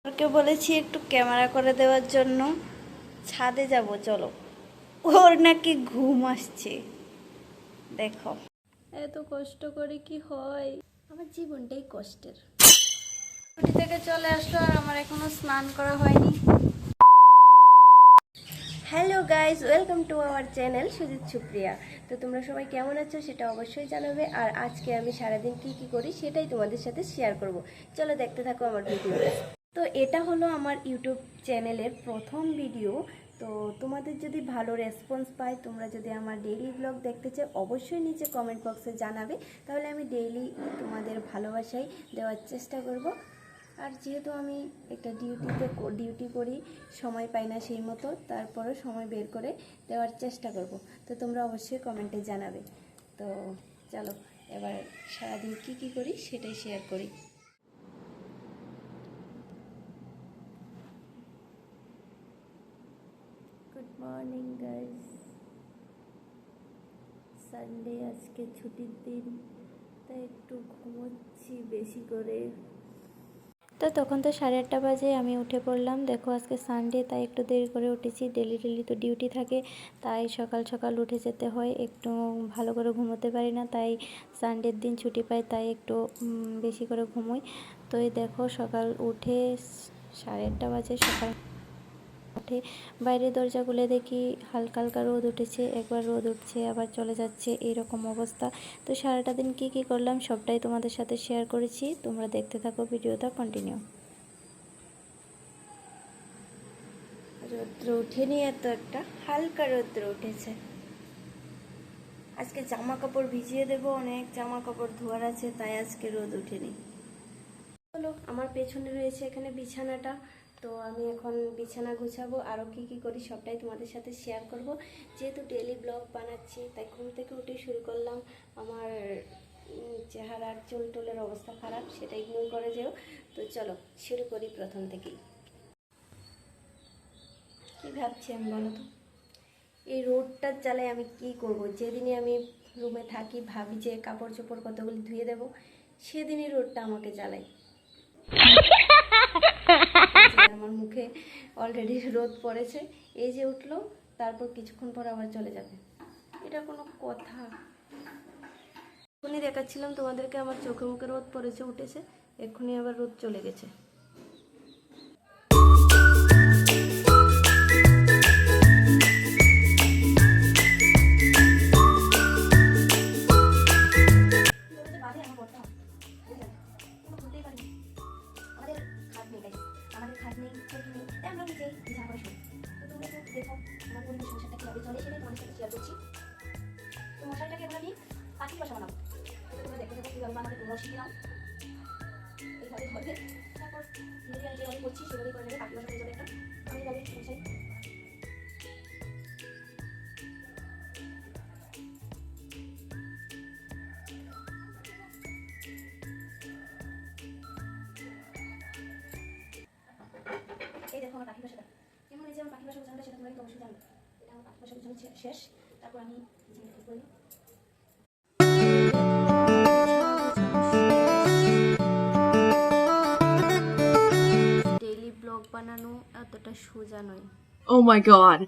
ওকে বলেছি একটু ক্যামেরা করে দেওয়ার জন্য। ছাদে যাব, চলো। ওর নাকি ঘুম আসছে, দেখো। এত কষ্ট করে কি হয়, আমার জীবনটাই কষ্টের। ছুটি থেকে চলে আসলো আর আমার এখনো স্নান করা হয়নি। Hello guys, welcome to our channel Sujit Supriya. তো তোমরা সবাই কেমন আছো সেটা অবশ্যই জানাবে। আর আজকে আমি সারাদিন কি করি সেটাই তোমাদের সাথে শেয়ার করব। চলো দেখতে থাকো আমার ভিডিও। তো এটা হলো আমার ইউটিউব চ্যানেলের প্রথম ভিডিও। তো তোমাদের যদি ভালো রেসপন্স পাই, তোমরা যদি আমার ডেইলি ব্লগ দেখতে চাও, অবশ্যই নিচে কমেন্ট বক্সে জানাবে। তাহলে আমি ডেইলি তোমাদের ভালোবাসাই দেওয়ার চেষ্টা করব। আর যেহেতু আমি একটা ডিউটি করি, সময় পাই না সেই মতো, তারপরেও সময় বের করে দেওয়ার চেষ্টা করব। তো তোমরা অবশ্যই কমেন্টে জানাবে। তো চলো এবার সারাদিন কি করি সেটাই শেয়ার করি। Good morning guys. সানডে, আজকে ছুটির দিন, তাই একটু ঘুমোচ্ছি বেশি করে। তো তখন তো 8:30 বাজে, আমি উঠে পড়লাম। দেখো আজকে সানডে, তাই একটু দেরি করে উঠেছি। ডেলি তো ডিউটি থাকে, তাই সকাল সকাল উঠে যেতে হয়। একটু ভালো করে ঘুমোতে পারি না, তাই সানডের দিন ছুটি পাই, তাই একটু বেশি করে ঘুমোই। তো এই দেখো সকাল উঠে 8:30 বাজে, সকাল উঠে বাইরে দরজা খুলে দেখি হালকা হালকা রোদ উঠেছে। একবার রোদ উঠছে আবার চলে যাচ্ছে, এরকম অবস্থা। তো সারাটা দিন কি করলাম সবটাই তোমাদের সাথে শেয়ার করেছি। তোমরা দেখতে থাকো ভিডিওটা কন্টিনিউ। রৌদ্র উঠেনি, এত একটা হালকা রৌদ্র উঠেছে। আজকে জামা কাপড় ভিজিয়ে দেব, অনেক জামা কাপড় ধোয়ার আছে, তাই আজকে রোদ উঠেনি। চলো, আমার পেছনে রয়েছে এখানে বিছানাটা। তো আমি এখন বিছানা গুছাবো, আরও কি করি সবটাই তোমাদের সাথে শেয়ার করব। যেহেতু ডেলি ব্লগ বানাচ্ছি, তাই ঘুম থেকে উঠেই শুরু করলাম। আমার চেহারার চুল টুলের অবস্থা খারাপ, সেটা ইগনোর করে যেও। তো চলো শুরু করি প্রথম থেকেই। কি ভাবছি আমি বলো তো, এই রোদটার জ্বালায় আমি কি করব। যেদিনই আমি রুমে থাকি ভাবি যে কাপড় চোপড় কতগুলি ধুয়ে দেবো, সেদিনই রোদটা আমাকে জ্বালায়। আমার মুখে অলরেডি রোদ পড়েছে, এই যে উঠলো, তারপর কিছুক্ষণ পর আবার চলে যাবে। এটা কোনো কথা? এক্ষুনি দেখাচ্ছিলাম তোমাদেরকে আমার চোখে মুখে রোদ পড়েছে, উঠেছে, এক্ষুনি আবার রোদ চলে গেছে। আমাদের খাট নেই, চোখে নেই, তাই আমরা নিজে যা করে শুনি। তো তোমরা তো দেখো আমার পরিবেশ সংসারটা কীভাবে চলে, সেটাই তোমাদের সাথে শেয়ার করছি। তো মশারিটাকে এবার আমি পাখির বাসা বানাবো। তো তোমরা দেখতে দেখো কীভাবে বানাবে, তোমরাও শিখে নাও। এইভাবে ধরবে, তারপর ধীরে ধীরে যেভাবে করছি সেভাবেই করে নেবে। পাখির বাসা হয়ে যাবে একটা। আমি এইভাবে মশারি এই দেখো আমার পাখির বাসাটা কেমন হয়েছে। আমার পাখির বাসা গোছানোটা সেটা তোমরা কিন্তু অবশ্যই জানবে। এটা আমার পাখির বাসা গোছানো শেষ, তারপর আমি ঠিক করে নিই। ডেইলি ব্লগ বানানো এতটা সোজা নয়। Oh my god.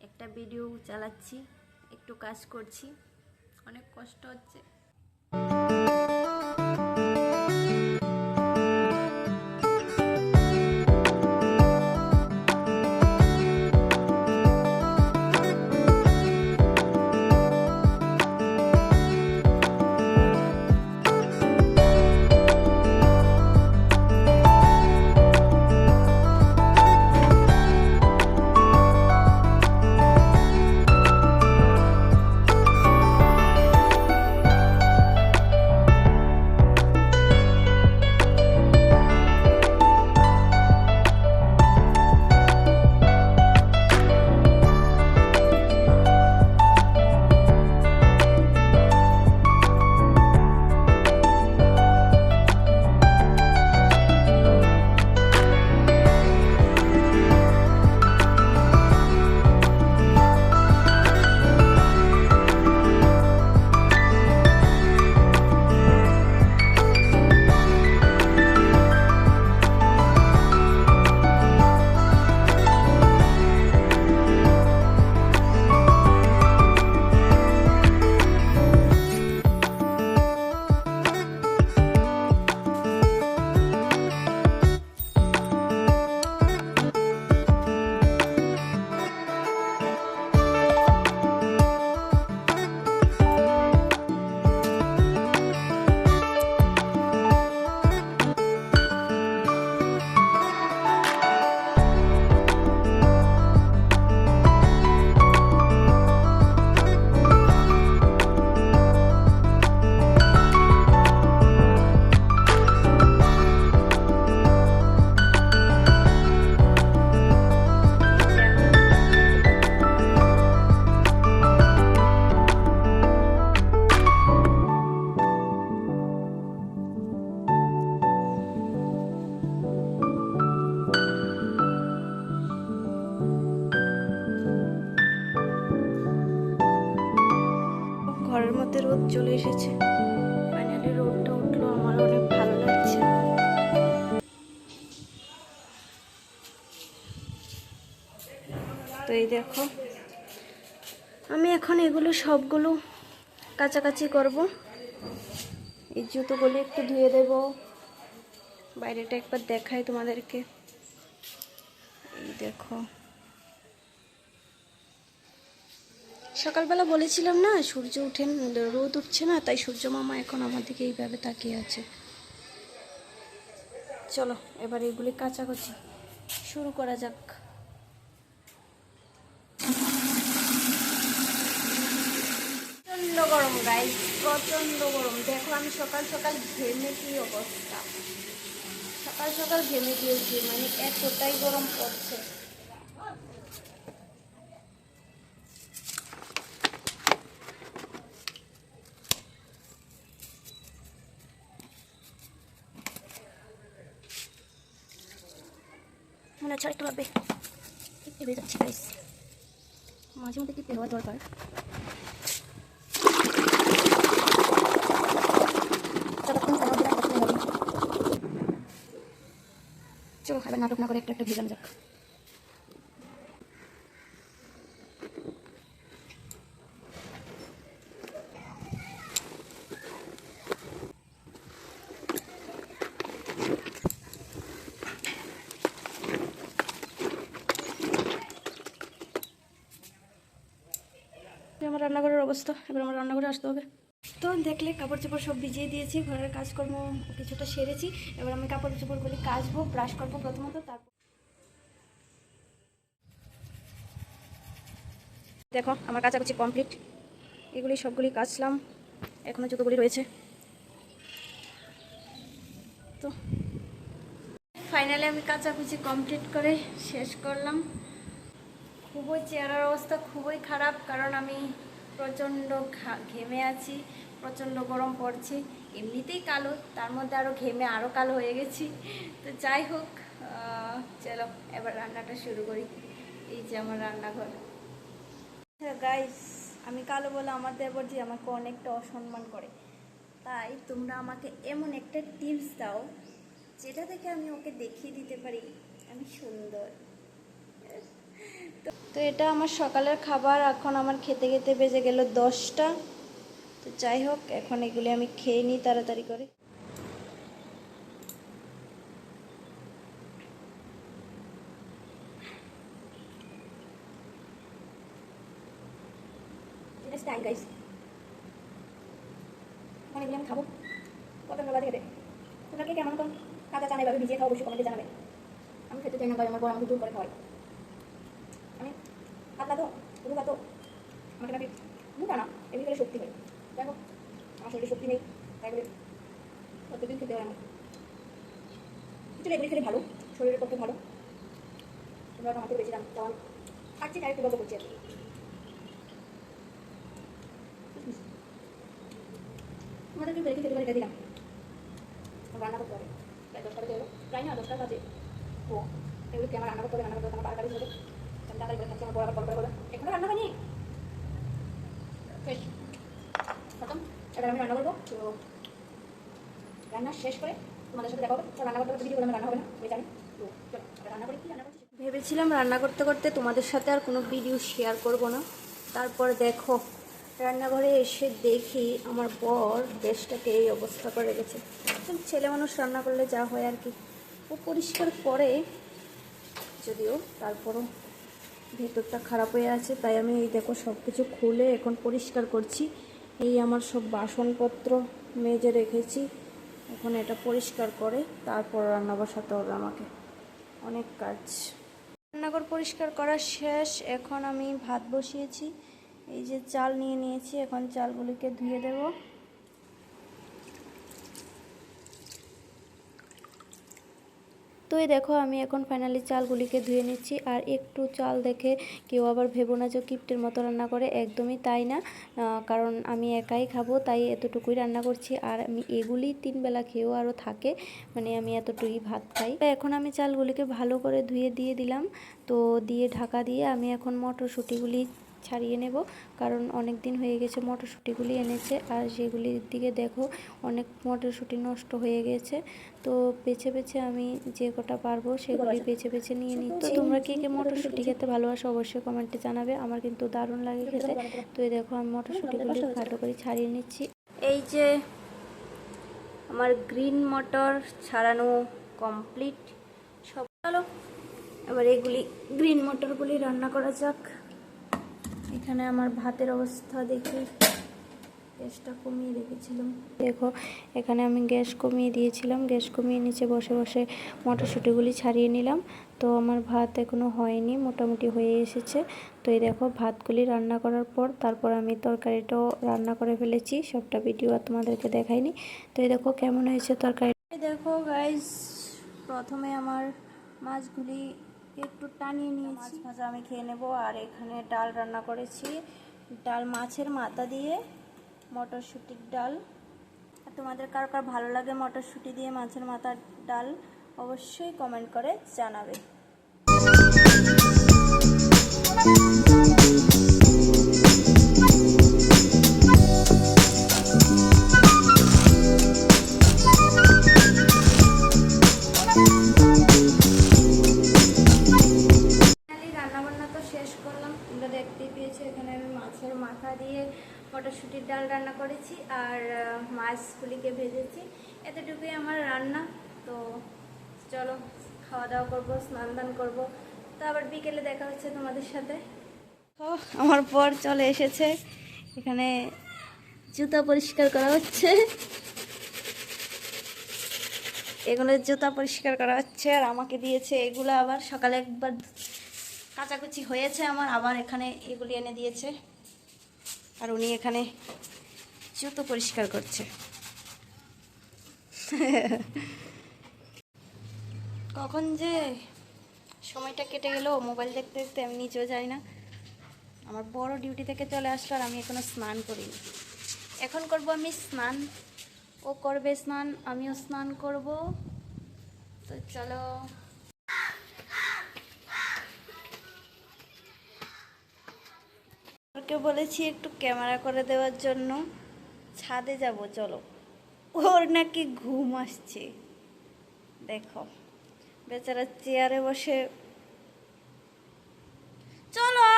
একটা ভিডিও চালাচ্ছি, একটু কাজ করছি, অনেক কষ্ট হচ্ছে। রোদ চলে এসেছে, ফাইনালি রোদটা উঠলো, আমার অনেক ভালো লাগছে। তো এই দেখো আমি এখন এগুলো সবগুলো কাচাকাচি করব। এই জুতোগুলি একটু ধুয়ে দেব, বাইরেটা একবার দেখাই তোমাদেরকে। এই দেখো সকালবেলা বলেছিলাম না সূর্য উঠে রোদ উঠছে না, তাই সূর্য মামা এখন আমার দিকে এইভাবে তাকিয়ে আছে। চলো এবার এগুলি কাচাকাচি শুরু করা যাক। প্রচন্ড গরম গাইস, প্রচন্ড গরম। দেখো আমি সকাল সকাল ঘেমে কি অবস্থা, সকাল সকাল ঘেমে গিয়েছি, মানে এতটাই গরম পড়ছে। মনে হচ্ছে একটু লাগবে, একটু হয়ে যাচ্ছে গাইস, মাঝে মধ্যে একটু হওয়া দরকার। চলো এবার নাটক না করে একটা একটা ভিজানো যাক। আমার রান্নাঘরের অবস্থা, এবার আমার রান্নাঘরে আসতে হবে। তো দেখলে কাপড় চোপড় সব ভিজিয়ে দিয়েছি, ঘরের কাজকর্ম কিছুটা সেরেছি। এবার আমি কাপড় চোপড়গুলি কাচবো, ব্রাশ করবো প্রথমত, তারপর দেখো আমার কাচাকুচি কমপ্লিট। এগুলি সবগুলি কাচলাম, এখনো জুতোগুলি রয়েছে। তো ফাইনালি আমি কাচাকুচি কমপ্লিট করে শেষ করলাম। খুবই চেহারার অবস্থা খুবই খারাপ, কারণ আমি প্রচণ্ড ঘেমে আছি, প্রচণ্ড গরম পড়ছে, এমনিতেই কালো, তার মধ্যে আরও ঘেমে আরও কালো হয়ে গেছি। তো যাই হোক, চলো এবার রান্নাটা শুরু করি। এই যে আমার রান্নাঘর। গাইস আমি কালো বলে আমার দেবর যে আমাকে অনেকটা অসম্মান করে, তাই তোমরা আমাকে এমন একটা টিপস দাও যেটা থেকে আমি ওকে দেখিয়ে দিতে পারি আমি সুন্দর। তো এটা আমার সকালের খাবার, এখন আমার খেতে খেতে বেজে গেল 10টা। তো যাই হোক এখন এগুলি আমি খেয়ে নিই তাড়াতাড়ি করে। অনেকগুলো আমি খাবো, কত বাজে খেতে। তোমরা কে কেমন কাঁচা চানা এভাবে ভিজিয়ে খাও অবশ্যই কমেন্টে জানাবে। আমি খেতে চাই না, আমার বড় আমাকে দূর করে খাওয়াই। আমি পাতলা তো রুগা তো, আমাকে নাকি মোটা না, এমনি করে শক্তি হয়। দেখো আমার শরীরে শক্তি নেই, তাই বলে প্রত্যেকদিন খেতে হয় আমার। কিন্তু এগুলি খেলে ভালো, শরীরের পক্ষে ভালো। তোমরা আমাকে বেশি দাম তখন খাচ্ছি, তাই একটু গল্প করছি আর কি। তোমাদেরকে বেশি খেতে পারি দিলাম, রান্না করতে হবে। প্রায় 10টা বেজে এলো, প্রায় না 10টার কাছে। ও এগুলোকে আমার রান্না করতে হবে, রান্না করতে আমার 12টা বেজে যাবে। আমি তাড়াতাড়ি করে খাচ্ছি, আমার বড় আবার কল করে বলে এখনো রান্না হয়নি। শেষ খতম, এবার আমি রান্না করবো। তো রান্না শেষ করে তোমাদের সাথে দেখা হবে। তো রান্না করতে করতে ভিডিও রান্না হবে না, আমি জানি। তো চলো রান্না করি, কি রান্না করছি। ভেবেছিলাম রান্না করতে করতে তোমাদের সাথে আর কোনো ভিডিও শেয়ার করব না, তারপর দেখো রান্নাঘরে এসে দেখি আমার বর গ্যাসটাকে এই অবস্থা করে রেখেছে। ছেলে মানুষ রান্না করলে যা হয় আর কি, ও পরিষ্কার করে যদিও, তারপরও ভেতরটা খারাপ হয়ে আছে, তাই আমি এই দেখো সব কিছু খুলে এখন পরিষ্কার করছি। এই আমার সব বাসনপত্র মেজে রেখেছি, এখন এটা পরিষ্কার করে তারপর রান্না বসাতে হবে আমাকে, অনেক কাজ। রান্নাঘর পরিষ্কার করা শেষ, এখন আমি ভাত বসিয়েছি। এই যে চাল নিয়ে নিয়েছি, এখন চালগুলিকে ধুয়ে দেব। তো এই দেখো আমি এখন ফাইনালি চালগুলিকে ধুয়ে নিচ্ছি। আর একটু চাল দেখে কেউ আবার ভেবো না যে কিপ্টের মতো রান্না করে, একদমই তাই না। কারণ আমি একাই খাবো, তাই এতটুকুই রান্না করছি। আর আমি এগুলি 3 বেলা খেয়েও আরও থাকে, মানে আমি এতটুকুই ভাত খাই। এখন আমি চালগুলিকে ভালো করে ধুয়ে দিয়ে দিলাম। তো দিয়ে ঢাকা দিয়ে আমি এখন মটরশুঁটিগুলি ছাড়িয়ে নেব, কারণ অনেক দিন হয়ে গেছে মটরশুঁটিগুলি এনেছে আর সেগুলির দিকে দেখো অনেক মটরশুঁটি নষ্ট হয়ে গেছে। তো বেছে বেছে আমি যে কটা পারবো সেগুলি বেছে বেছে নিয়ে নিচ্ছি। তো তোমরা কে কে মটরশুঁটি খেতে ভালোবাসো অবশ্যই কমেন্টে জানাবে, আমার কিন্তু দারুণ লাগে খেতে। তো এই দেখো আমি মটরশুঁটিগুলি ভালো করে ছাড়িয়ে নিচ্ছি। এই যে আমার গ্রিন মটর ছাড়ানো কমপ্লিট সব। চলো এবার এগুলি গ্রিন মটরগুলি রান্না করা যাক। এখানে আমার ভাতের অবস্থা দেখি, গ্যাসটা কমিয়ে রেখেছিলাম। দেখো এখানে আমি গ্যাস কমিয়ে দিয়েছিলাম, গ্যাস কমিয়ে নিচে বসে বসে মটরশুঁটিগুলি ছাড়িয়ে নিলাম। তো আমার ভাত এখনও হয়নি, মোটামুটি হয়ে এসেছে। তো এই দেখো ভাতগুলি রান্না করার পর তারপর আমি তরকারিটাও রান্না করে ফেলেছি, সবটা ভিডিও আর তোমাদেরকে দেখাইনি। তো এই দেখো কেমন হয়েছে তরকারি। দেখো গাইস, প্রথমে আমার মাছগুলি একটু টানিয়ে নিয়েছি, মাছ ভাজা আমি খেয়ে নেব। আর এখানে ডাল রান্না করেছি, ডাল মাছের মাথা দিয়ে মটরশুঁটির ডাল। তোমাদের কার কার ভালো লাগে মটরশুঁটি দিয়ে মাছের মাথার ডাল অবশ্যই কমেন্ট করে জানাবে। রান্নাবান্না তো শেষ করলাম, তোমরা দেখতেই পেয়েছো। এখানে আমি মাছের মাথা দিয়ে মটরশুঁটির ডাল রান্না করেছি আর মাছগুলিকে ভেজেছি। এতটুকুই আমার রান্না। তো চলো খাওয়া দাওয়া করবো, স্নান দান করবো। তো আবার বিকেলে দেখা হচ্ছে তোমাদের সাথে। তো আমার পর চলে এসেছে, এখানে জুতা পরিষ্কার করা হচ্ছে, এগুলো জুতা পরিষ্কার করা হচ্ছে। আর আমাকে দিয়েছে এগুলো, আবার সকালে একবার কাচাকুচি হয়েছে আমার, আবার এখানে এগুলি এনে দিয়েছে। আর উনি এখানে জুতো পরিষ্কার করছে। কখন যে সময়টা কেটে গেল মোবাইল দেখতে দেখতে আমি নিজেও যাই না। আমার বড় ডিউটি থেকে চলে আসলো আর আমি এখনো স্নান করিনি। এখন করব আমি স্নান, ও করবে স্নান, আমিও স্নান করব। তো চলো। ওকে বলেছি একটু ক্যামেরা করে দেওয়ার জন্য, ছাদে যাব চলো। ওর নাকি ঘুম আসছে, দেখো বেচারা চেয়ারে বসে। চলো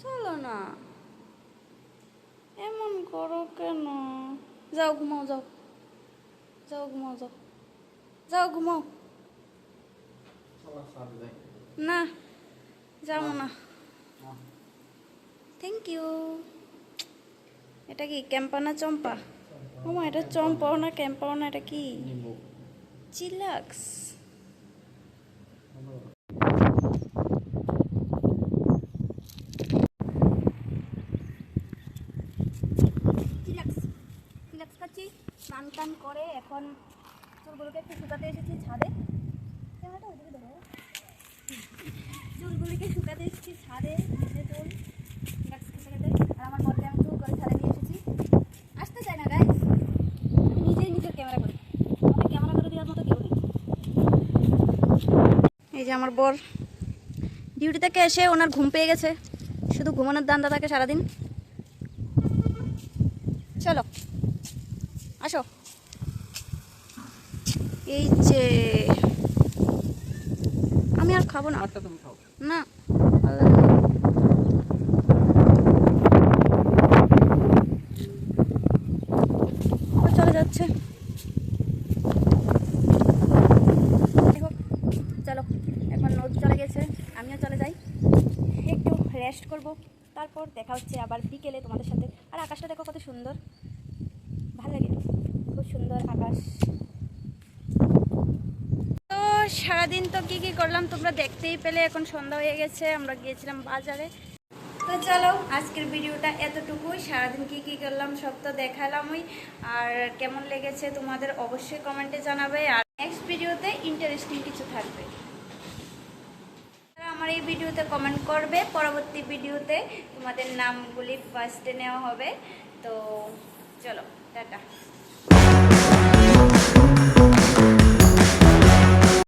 চলো না, এমন করো কেন? যাও ঘুমাও, যাও যাও ঘুমাও, যাও যাও ঘুমাও। না যাও না, থ্যাংক ইউ। এটা কি ক্যাম্পা না চম্পা? ওমা এটা চম্পাও না ক্যাম্পাও না, এটা কি? চিলাক্স। চিলাক্স চিলাক্স খাচ্ছি। স্নান টান করে এখন চুলগুলোকে একটু শুকাতে এসেছি ছাদে। চুলগুলিকে শুকাতে এসেছি ছাদে, নিজে চুল চিলাক্স খেতে খেতে। আর আমার বলতে আমি চুল করে ছাদে নিয়ে এসেছি, আসতে চাই না গাইস। আমি নিজেই নিজের ক্যামেরা করি, আমাকে ক্যামেরা করে দেওয়ার মতো কেউ নেই। এই যে আমার বর ডিউটি থেকে এসে ওনার ঘুম পেয়ে গেছে, শুধু ঘুমানোর দান্দা থাকে সারাদিন। চলো আসো। এই যে আমি আর খাবো না, না চলে যাচ্ছে। চলো এখন নোট চলে গেছে, আমিও চলে যাই, একটু রেস্ট করব। তারপর দেখা হচ্ছে আবার বিকেলে তোমাদের সাথে। আর আকাশটা দেখো কত সুন্দর, ভালো লাগে, খুব সুন্দর আকাশ। তো সারাদিন তো কি করলাম তোমরা দেখতেই পেলে। এখন সন্ধ্যা হয়ে গেছে, আমরা গিয়েছিলাম বাজারে। তো চলো আজকের ভিডিওটা এতটুকুই। সারাদিন কি করলাম সব তো দেখালামই। আর কেমন লেগেছে তোমাদের অবশ্যই কমেন্টে জানাবে। আর নেক্সট ভিডিওতে ইন্টারেস্টিং কিছু থাকবে, আমার এই ভিডিওতে কমেন্ট করবে। পরবর্তী ভিডিওতে তোমাদের নামগুলি ফার্স্টে নেওয়া হবে। তো চলো টাটা।